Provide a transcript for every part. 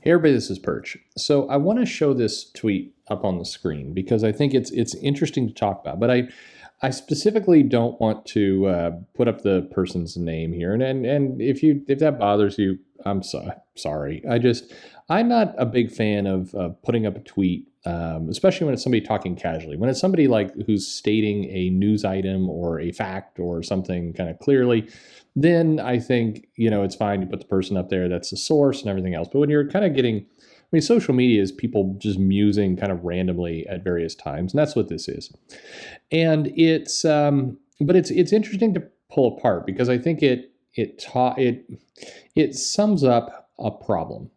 Hey everybody, this is Perch. So I want to show this tweet up on the screen because I think it's interesting to talk about. But I specifically don't want to put up the person's name here. And if that bothers you, I'm sorry. I'm not a big fan of putting up a tweet, especially when it's somebody talking casually. When it's somebody like who's stating a news item or a fact or something kind of clearly, then I think, it's fine to put the person up there that's the source and everything else. But when you're kind of social media is people just musing kind of randomly at various times, and that's what this is. And but it's interesting to pull apart because I think it sums up a problem.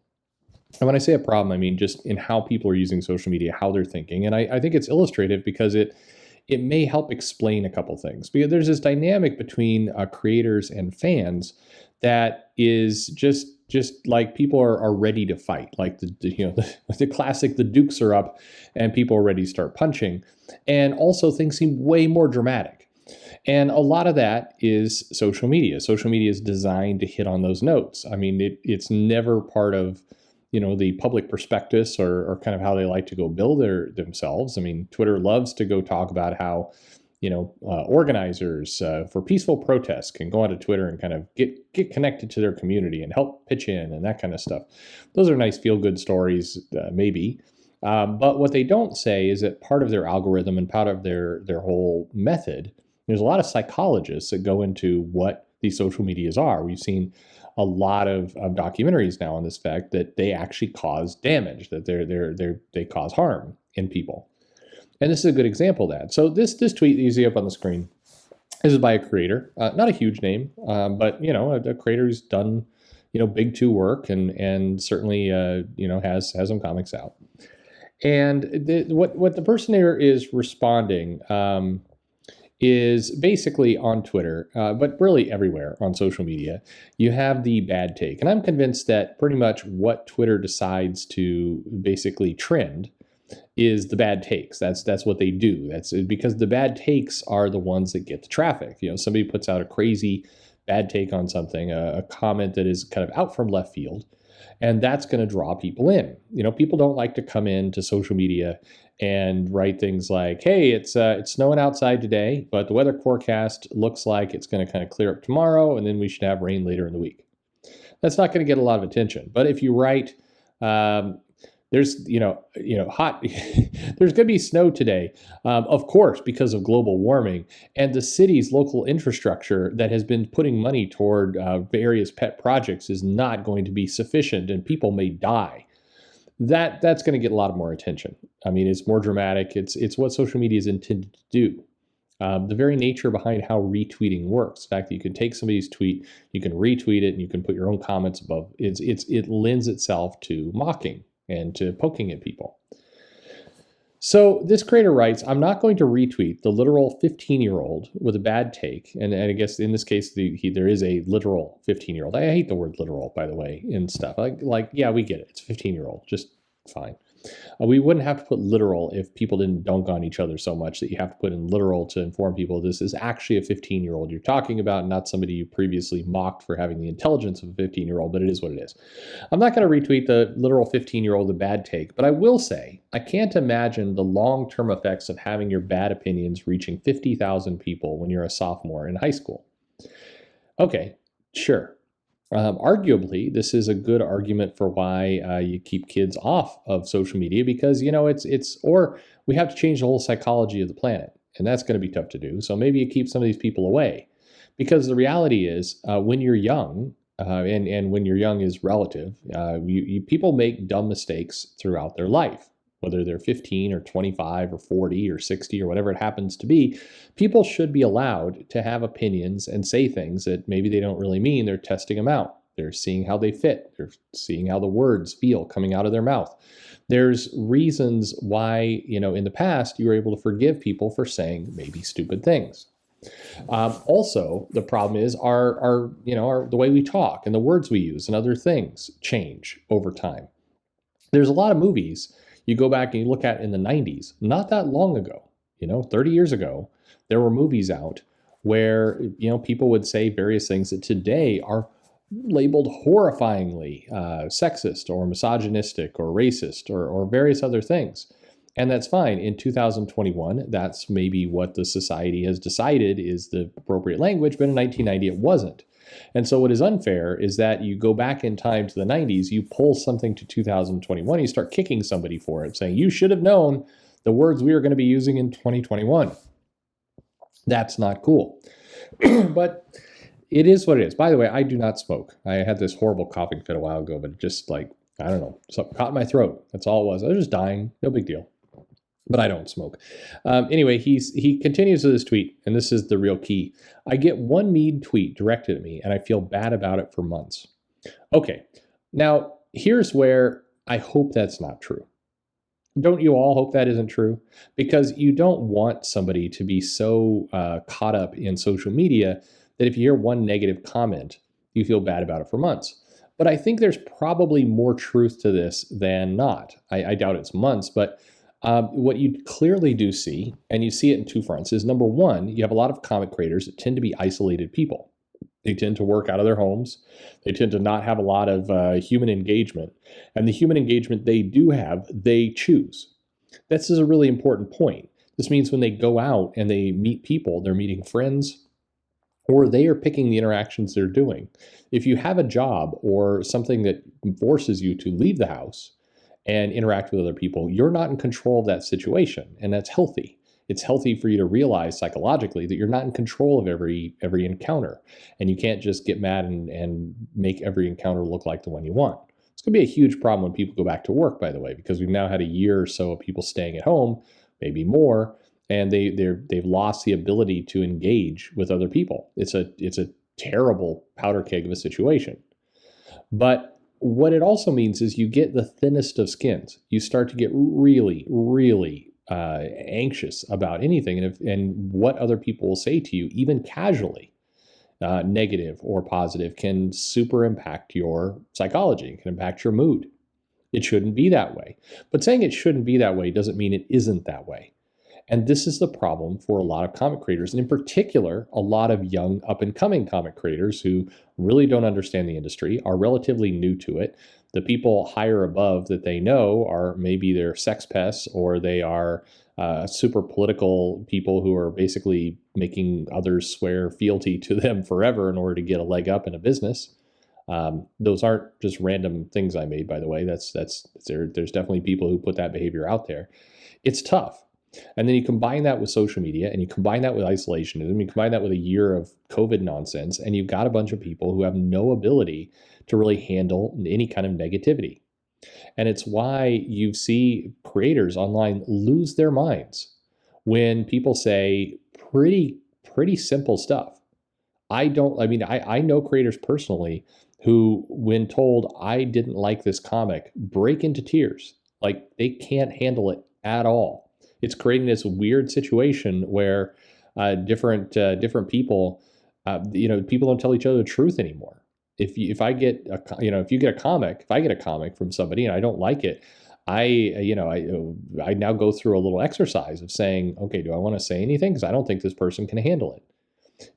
And when I say a problem, I mean just in how people are using social media, how they're thinking. And I think it's illustrative because it may help explain a couple things. Because there's this dynamic between creators and fans that is just like people are ready to fight. Like the classic, the Dukes are up and people are ready to start punching. And also things seem way more dramatic. And a lot of that is social media. Social media is designed to hit on those notes. I mean, it's never part of the public prospectus or kind of how they like to go build themselves. I mean, Twitter loves to go talk about how, organizers for peaceful protests can go onto Twitter and kind of get connected to their community and help pitch in and that kind of stuff. Those are nice feel-good stories, maybe. But what they don't say is that part of their algorithm and part of their whole method, there's a lot of psychologists that go into what these social medias are. We've seen a lot of documentaries now on this fact that they actually cause damage, that they cause harm in people. And this is a good example of that. So this tweet that you see up on the screen, this is by a creator, not a huge name, but a creator who's done big two work and certainly has some comics out. And what the person here is responding is basically on Twitter, but really everywhere on social media, you have the bad take. And I'm convinced that pretty much what Twitter decides to basically trend is the bad takes. That's what they do. That's because the bad takes are the ones that get the traffic. Somebody puts out a crazy bad take on something, a comment that is kind of out from left field, and that's going to draw people in. People don't like to come into social media and write things like, hey, it's snowing outside today, but the weather forecast looks like it's going to kind of clear up tomorrow, and then we should have rain later in the week. That's not going to get a lot of attention. But if you write, there's hot, there's going to be snow today, of course, because of global warming, and the city's local infrastructure that has been putting money toward various pet projects is not going to be sufficient, and people may die. That's going to get a lot more attention. I mean, it's more dramatic. It's what social media is intended to do. The very nature behind how retweeting works, the fact that you can take somebody's tweet, you can retweet it, and you can put your own comments above. It lends itself to mocking and to poking at people. So this creator writes, I'm not going to retweet the literal 15-year-old with a bad take. And I guess in this case, there is a literal 15-year-old. I hate the word literal, by the way, and stuff. Yeah, we get it. It's a 15-year-old. Just fine. We wouldn't have to put literal if people didn't dunk on each other so much that you have to put in literal to inform people this is actually a 15-year-old you're talking about, not somebody you previously mocked for having the intelligence of a 15-year-old, but it is what it is. I'm not going to retweet the literal 15-year-old a bad take, but I will say I can't imagine the long-term effects of having your bad opinions reaching 50,000 people when you're a sophomore in high school. Okay, sure. Arguably, this is a good argument for why you keep kids off of social media because, or we have to change the whole psychology of the planet, and that's going to be tough to do. So maybe you keep some of these people away because the reality is when you're young, and when you're young is relative, people make dumb mistakes throughout their life. Whether they're 15 or 25 or 40 or 60 or whatever it happens to be, people should be allowed to have opinions and say things that maybe they don't really mean. They're testing them out. They're seeing how they fit. They're seeing how the words feel coming out of their mouth. There's reasons why, in the past, you were able to forgive people for saying maybe stupid things. Also, the problem is the way we talk and the words we use and other things change over time. There's a lot of movies you go back and you look at in the 90s, not that long ago, 30 years ago, there were movies out where, people would say various things that today are labeled horrifyingly sexist or misogynistic or racist or various other things. And that's fine. In 2021, that's maybe what the society has decided is the appropriate language, but in 1990 it wasn't. And so what is unfair is that you go back in time to the 90s, you pull something to 2021, you start kicking somebody for it, saying you should have known the words we were going to be using in 2021. That's not cool. But it is what it is. By the way, I do not smoke. I had this horrible coughing fit a while ago, but just like, I don't know, something caught in my throat. That's all it was. I was just dying. No big deal. But I don't smoke. Anyway, he continues with this tweet, and this is the real key. I get one mean tweet directed at me, and I feel bad about it for months. Okay, now here's where I hope that's not true. Don't you all hope that isn't true? Because you don't want somebody to be so caught up in social media that if you hear one negative comment, you feel bad about it for months. But I think there's probably more truth to this than not. I doubt it's months, but what you clearly do see, and you see it in two fronts, is number one, you have a lot of comic creators that tend to be isolated people. They tend to work out of their homes. They tend to not have a lot of human engagement. And the human engagement they do have, they choose. This is a really important point. This means when they go out and they meet people, they're meeting friends, or they are picking the interactions they're doing. If you have a job or something that forces you to leave the house and interact with other people, you're not in control of that situation, and that's healthy. It's healthy for you to realize psychologically that you're not in control of every encounter, and you can't just get mad and make every encounter look like the one you want. It's going to be a huge problem when people go back to work, by the way, because we've now had a year or so of people staying at home, maybe more, and they've lost the ability to engage with other people. It's a terrible powder keg of a situation. But what it also means is you get the thinnest of skins. You start to get really, really anxious about anything and what other people will say to you, even casually, negative or positive, can super impact your psychology, can impact your mood. It shouldn't be that way. But saying it shouldn't be that way doesn't mean it isn't that way. And this is the problem for a lot of comic creators, and in particular, a lot of young up-and-coming comic creators who really don't understand the industry, are relatively new to it. The people higher above that they know are maybe they're sex pests, or they are super political people who are basically making others swear fealty to them forever in order to get a leg up in a business. Those aren't just random things I made, by the way. There's definitely people who put that behavior out there. It's tough. And then you combine that with social media, and you combine that with isolationism, you combine that with a year of COVID nonsense, and you've got a bunch of people who have no ability to really handle any kind of negativity. And it's why you see creators online lose their minds when people say pretty simple stuff. I know creators personally who, when told I didn't like this comic, break into tears. Like they can't handle it at all. It's creating this weird situation where different people, people don't tell each other the truth anymore. If I get a comic from somebody and I don't like it, I now go through a little exercise of saying, okay, do I want to say anything? Because I don't think this person can handle it.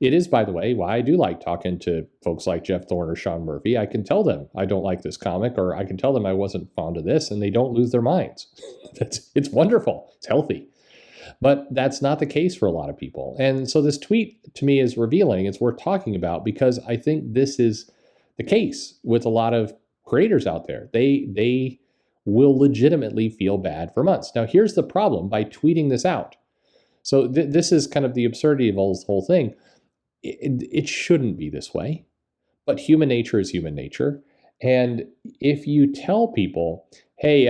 It is, by the way, why I do like talking to folks like Jeff Thorne or Sean Murphy. I can tell them I don't like this comic, or I can tell them I wasn't fond of this, and they don't lose their minds. It's wonderful. It's healthy. But that's not the case for a lot of people. And so this tweet, to me, is revealing. It's worth talking about because I think this is the case with a lot of creators out there. They will legitimately feel bad for months. Now, here's the problem by tweeting this out. So this is kind of the absurdity of this whole thing. It shouldn't be this way, but human nature is human nature. And if you tell people, hey,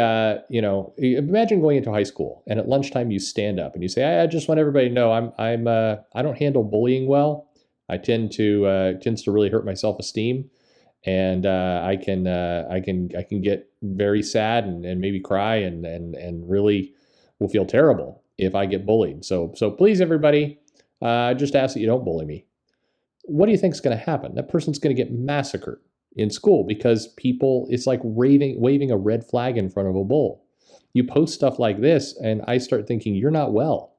imagine going into high school and at lunchtime you stand up and you say, I just want everybody to know I don't handle bullying well. I tends to really hurt my self-esteem, and I can get very sad and maybe cry and really will feel terrible if I get bullied. So please, everybody, just ask that you don't bully me. What do you think is going to happen? That person's going to get massacred in school because it's like waving a red flag in front of a bull. You post stuff like this, and I start thinking you're not well.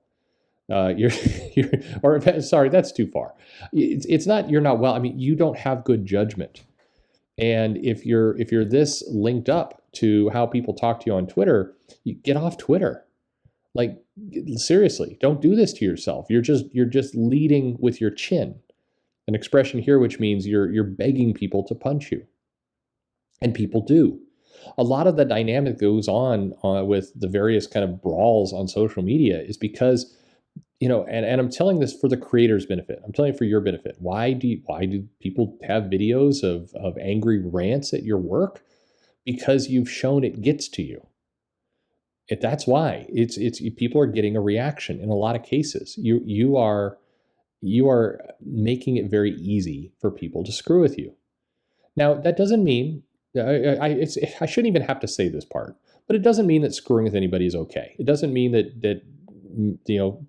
Sorry, that's too far. It's not you're not well. I mean, you don't have good judgment. And if you're this linked up to how people talk to you on Twitter, you get off Twitter. Like, seriously, don't do this to yourself. You're just leading with your chin. An expression here which means you're begging people to punch you. And people do. A lot of the dynamic goes on with the various kind of brawls on social media is because, and I'm telling this for the creator's benefit. I'm telling you for your benefit. Why do people have videos of angry rants at your work? Because you've shown it gets to you. That's why it's people are getting a reaction in a lot of cases. You are making it very easy for people to screw with you. Now that doesn't mean I shouldn't even have to say this part, but it doesn't mean that screwing with anybody is okay. It doesn't mean that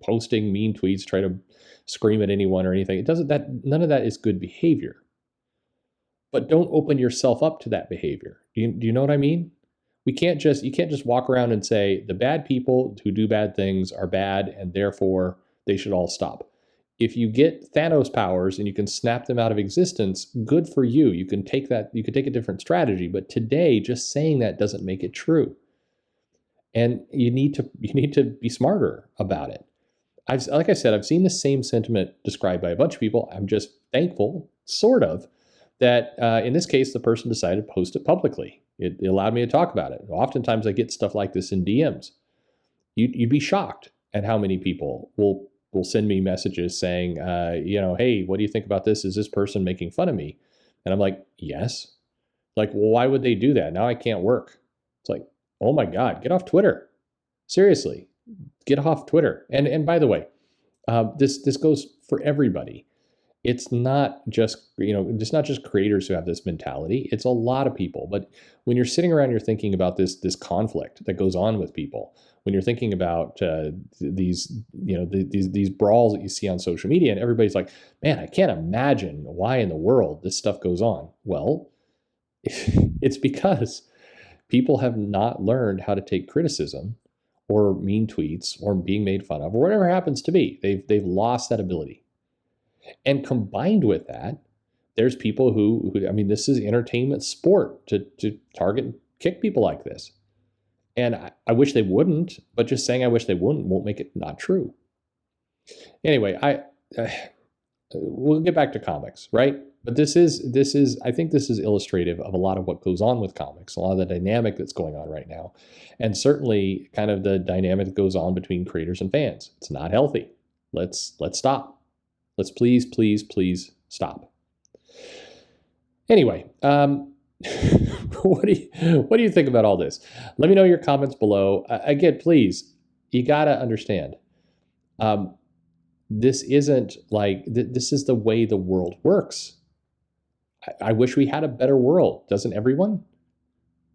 posting mean tweets, try to scream at anyone or anything. It doesn't. That none of that is good behavior. But don't open yourself up to that behavior. Do you know what I mean? You can't just walk around and say the bad people who do bad things are bad and therefore they should all stop. If you get Thanos powers and you can snap them out of existence, good for you. You can take a different strategy, but today just saying that doesn't make it true. And you need to be smarter about it. Like I said, I've seen the same sentiment described by a bunch of people. I'm just thankful, sort of, that in this case, the person decided to post it publicly. It allowed me to talk about it. Oftentimes I get stuff like this in DMs. You'd be shocked at how many people will send me messages saying, hey, what do you think about this? Is this person making fun of me? And I'm like, yes. Like, well, why would they do that? Now I can't work. It's like, oh my God, get off Twitter. Seriously, get off Twitter. And by the way, this goes for everybody. It's not just, it's not just creators who have this mentality. It's a lot of people. But when you're sitting around, you're thinking about this conflict that goes on with people. When you're thinking about these brawls that you see on social media, and everybody's like, man, I can't imagine why in the world this stuff goes on. Well, it's because people have not learned how to take criticism or mean tweets or being made fun of or whatever happens to be. They've lost that ability. And combined with that, there's people who this is entertainment sport to target and kick people like this. And I wish they wouldn't, but just saying I wish they won't make it not true. Anyway, we'll get back to comics, right? But I think this is illustrative of a lot of what goes on with comics, a lot of the dynamic that's going on right now, and certainly kind of the dynamic that goes on between creators and fans. It's not healthy. Let's stop. Let's please stop. Anyway, what do you think about all this? Let me know your comments below. Again, please, you got to understand. This isn't like, this is the way the world works. I wish we had a better world. Doesn't everyone?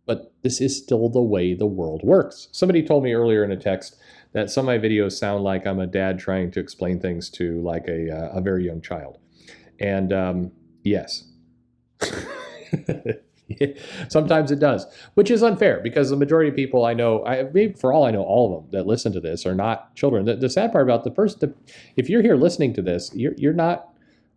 But this is still the way the world works. Somebody told me earlier in a text that some of my videos sound like I'm a dad trying to explain things to like a very young child. And yes. Sometimes it does, which is unfair because the majority of people I know, maybe for all I know, all of them that listen to this are not children. The sad part about if you're here listening to this, you're not,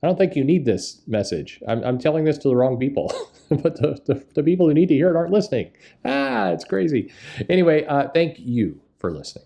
I don't think you need this message. I'm telling this to the wrong people, but the people who need to hear it aren't listening. It's crazy. Anyway, thank you for listening.